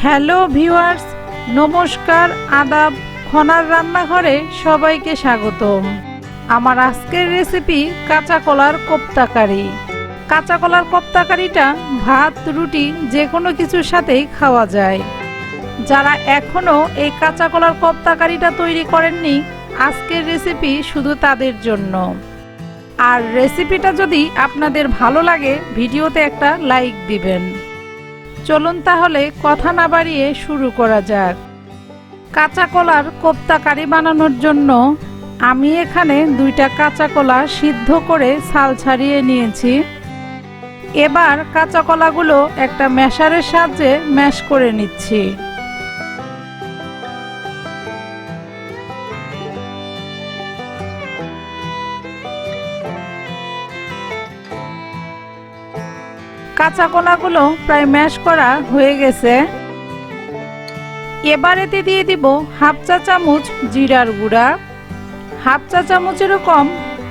Hello viewers, নমস্কার, আদাব। খনার রান্নাঘরে সবাইকে স্বাগতম। আমার আজকের রেসিপি কাঁচা কলার কোপ্তাকারি। কাঁচা কলার কোপ্তাকারিটা ভাত, রুটি যে কোনো কিছুর সাথেই খাওয়া যায়। যারা এখনও এই কাঁচা কলার কোপ্তাকারিটা তৈরি করেননি, আজকের রেসিপি শুধু তাদের জন্য। আর রেসিপিটা যদি আপনাদের ভালো লাগে, ভিডিওতে একটা লাইক দিবেন। চলুন তাহলে কথা না বাড়িয়ে শুরু করা যাক। কাঁচা কলার কোপ্তাকারি বানানোর জন্য আমি এখানে 2টা কাঁচা কলা সিদ্ধ করে ছাল ছাড়িয়ে নিয়েছি। এবার কাঁচা কলাগুলো একটা ম্যাশারের সাহায্যে ম্যাশ করে নিচ্ছি। কাঁচা কলাগুলো প্রায় ম্যাশ করা হয়ে গেছে। এবার এতে দিয়ে দিব হাফ চা চামচ জিরার গুঁড়া, হাফ চা চামচেরও কম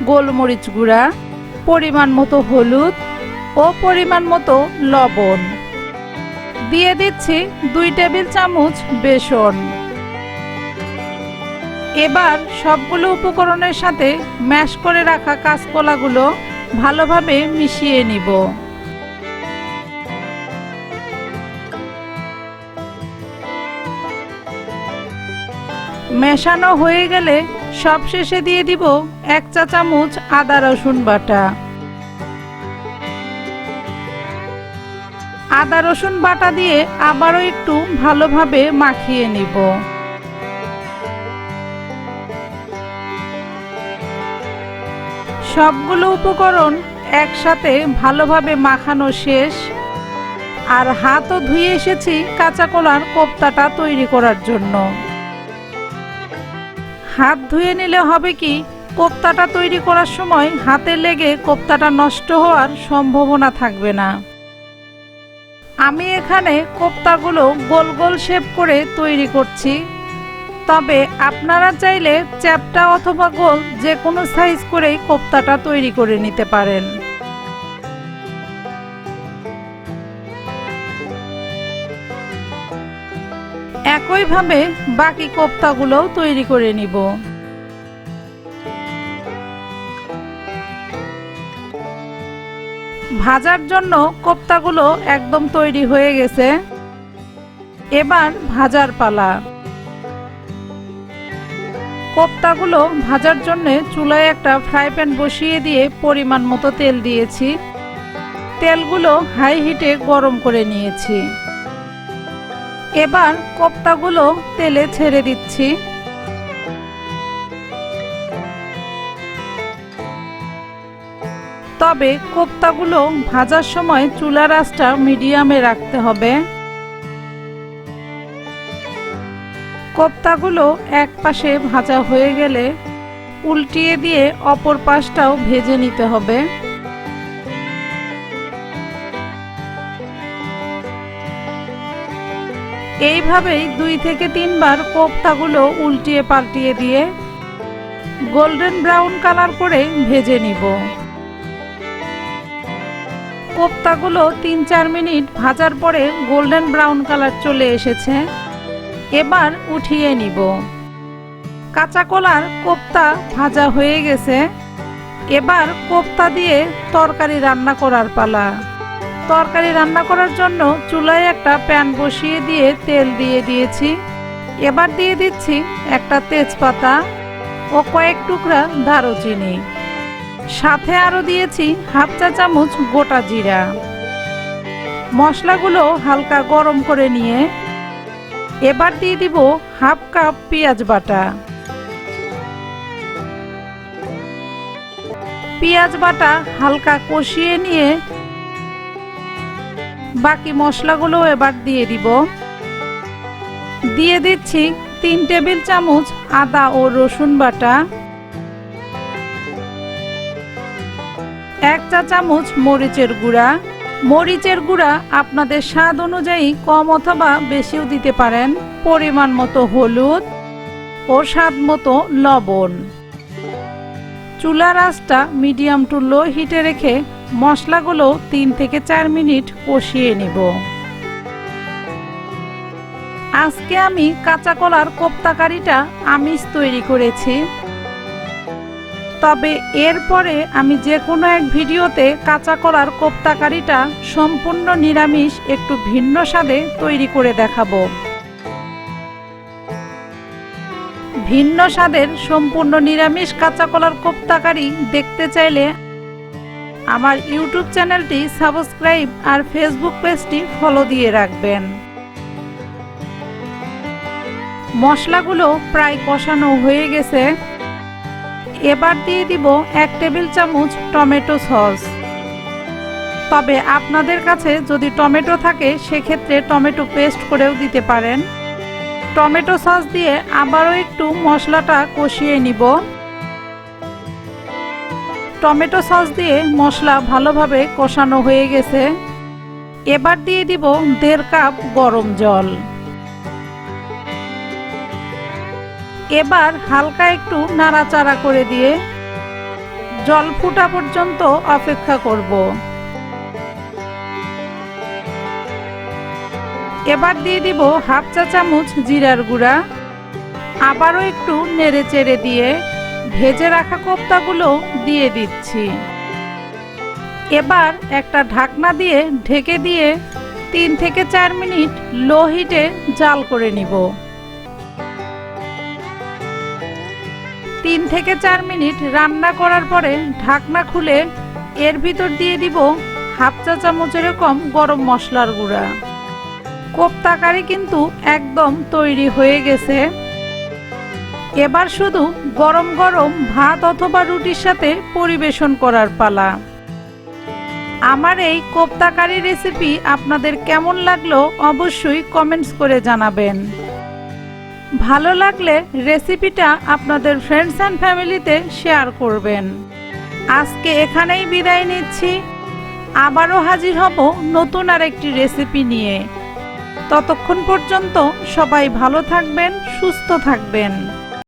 গোলমরিচ গুঁড়া, পরিমাণ মতো হলুদ ও পরিমাণ মতো লবণ। দিয়ে দিচ্ছি 2 টেবিল চামচ বেসন। এবার সবগুলো উপকরণের সাথে ম্যাশ করে রাখা কাঁচকলাগুলো ভালোভাবে মিশিয়ে নিব। মেশানো হয়ে গেলে সবশেষে দিয়ে দিব 1 চা চামচ আদা রসুন বাটা। আদা রসুন বাটা দিয়ে আবারও একটু ভালোভাবে মাখিয়ে নিব। সবগুলো উপকরণ একসাথে ভালোভাবে মাখানো শেষ। আর হাতও ধুয়ে এসেছি কাঁচা কলার কোপ্তাটা তৈরি করার জন্য। হাত ধুয়ে নিলে হবে কি, কোপ্তাটা তৈরি করার সময় হাতে লেগে কোপ্তাটা নষ্ট হওয়ার সম্ভাবনা থাকবে না। আমি এখানে কোপ্তাগুলো গোল গোল শেপ করে তৈরি করছি, তবে আপনারা চাইলে চ্যাপ্টা অথবা গোল যে কোনো সাইজ করেই কোপ্তাটা তৈরি করে নিতে পারেন। একইভাবে বাকি কোপ্তাগুলো তৈরি করে নিব। ভাজার জন্য কোপ্তাগুলো একদম তৈরি হয়ে গেছে। এবার ভাজার পালা। কোপ্তাগুলো ভাজার জন্য চুলায় একটা ফ্রাই প্যান বসিয়ে দিয়ে পরিমাণ মতো তেল দিয়েছি। তেলগুলো হাই হিটে গরম করে নিয়েছি। এবার কোপ্তাগুলো তেলে ছেড়ে দিচ্ছি। তবে কোপ্তাগুলো ভাজার সময় চুলার আঁচটা মিডিয়ামে রাখতে হবে। কোপ্তাগুলো এক পাশে ভাজা হয়ে গেলে উল্টিয়ে দিয়ে অপর পাশটাও ভেজে নিতে হবে। এইভাবেই 2 থেকে 3 বার কোপ্তাগুলো উল্টিয়ে পাল্টিয়ে দিয়ে গোল্ডেন ব্রাউন কালার করে ভেজে নিব। কোপ্তাগুলো 3-4 মিনিট ভাজার পরে গোল্ডেন ব্রাউন কালার চলে এসেছে। এবার উঠিয়ে নিব। কাঁচা কলার কোপ্তা ভাজা হয়ে গেছে। এবার কোপ্তা দিয়ে তরকারি রান্না করার পালা। তরকারি রান্না করার জন্য চুলায় একটা প্যান বসিয়ে দিয়ে তেল দিয়ে দিয়েছি। এবার দিয়ে দিচ্ছি একটা তেজপাতা ও কয়েক টুকরা দারুচিনি। সাথে আরো দিয়েছি হাফ চা চামচ গোটা জিরা। মশলাগুলো হালকা গরম করে নিয়ে এবার দিয়ে দিব হাফ কাপ পেঁয়াজ বাটা। পেঁয়াজ বাটা হালকা কষিয়ে নিয়ে বাকি মশলাগুলো এবার দিয়ে দিব। দিয়ে দিচ্ছি 3 টেবিল চামচ আদা ও রসুন বাটা, 1 চা চামচ মরিচের গুঁড়া। মরিচের গুঁড়া আপনাদের স্বাদ অনুযায়ী কম অথবা বেশিও দিতে পারেন। পরিমাণ মতো হলুদ ও স্বাদ মতো লবণ। চুলার আঁচটা মিডিয়াম টু লো হিটে রেখে মশলাগুলো 3 থেকে 4 মিনিট কষিয়ে নিব। আজকে আমি কাঁচা কলার কোপ্তা কারিটা আমিষ তৈরি করেছি, তবে এরপরে আমি যে কোনো এক ভিডিওতে কাঁচা কলার কোপ্তা কারিটা সম্পূর্ণ নিরামিষ একটু ভিন্ন স্বাদে তৈরি করে দেখাবো। ভিন্ন স্বাদের সম্পূর্ণ নিরামিষ কাঁচা কলার কোপ্তা কারি দেখতে চাইলে আমার ইউটিউব চ্যানেলটি সাবস্ক্রাইব আর ফেসবুক পেজটি ফলো দিয়ে রাখবেন। মশলাগুলো প্রায় কষানো হয়ে গেছে। এবার দিয়ে দিব 1 টেবিল চামচ টমেটো সস। তবে আপনাদের কাছে যদি টমেটো থাকে সেক্ষেত্রে টমেটো পেস্ট করেও দিতে পারেন। টমেটো সস দিয়ে আবারও একটু মশলাটা কষিয়ে নিব। টমেটো সস দিয়ে মশলা ভালোভাবে কষানো হয়ে গেছে। এবার দিয়ে দিব 1.5 কাপ গরম জল। এবার হালকা একটু নাড়াচাড়া করে দিয়ে জল ফুটা পর্যন্ত অপেক্ষা করব। এবার দিয়ে দিব 1/2 চা চামচ জিরার গুঁড়া। আবারও একটু নেড়ে চেড়ে দিয়ে ভেজে রাখা কোপ্তাগুলো দিয়ে দিচ্ছি। এবার একটা ঢাকনা দিয়ে ঢেকে দিয়ে 3 থেকে 4 মিনিট লো হিটে জাল করে নিব। 3 থেকে 4 মিনিট রান্না করার পরে ঢাকনা খুলে এর ভিতর দিয়ে দিব 1/2 চা চামচ এরকম গরম মশলার গুঁড়া। কোপ্তা কারি কিন্তু একদম তৈরি হয়ে গেছে। এবার শুধু গরম গরম ভাত অথবা রুটির সাথে পরিবেশন করার পালা। আমার এই কোপ্তা কারি রেসিপি আপনাদের কেমন লাগলো অবশ্যই কমেন্টস করে জানাবেন। ভালো লাগলে রেসিপিটা আপনাদের ফ্রেন্ডস অ্যান্ড ফ্যামিলিতে শেয়ার করবেন। আজকে এখানেই বিদায় নিচ্ছি। আবারও হাজির হব নতুন আরেকটি রেসিপি নিয়ে। ততক্ষণ পর্যন্ত সবাই ভালো থাকবেন, সুস্থ থাকবেন।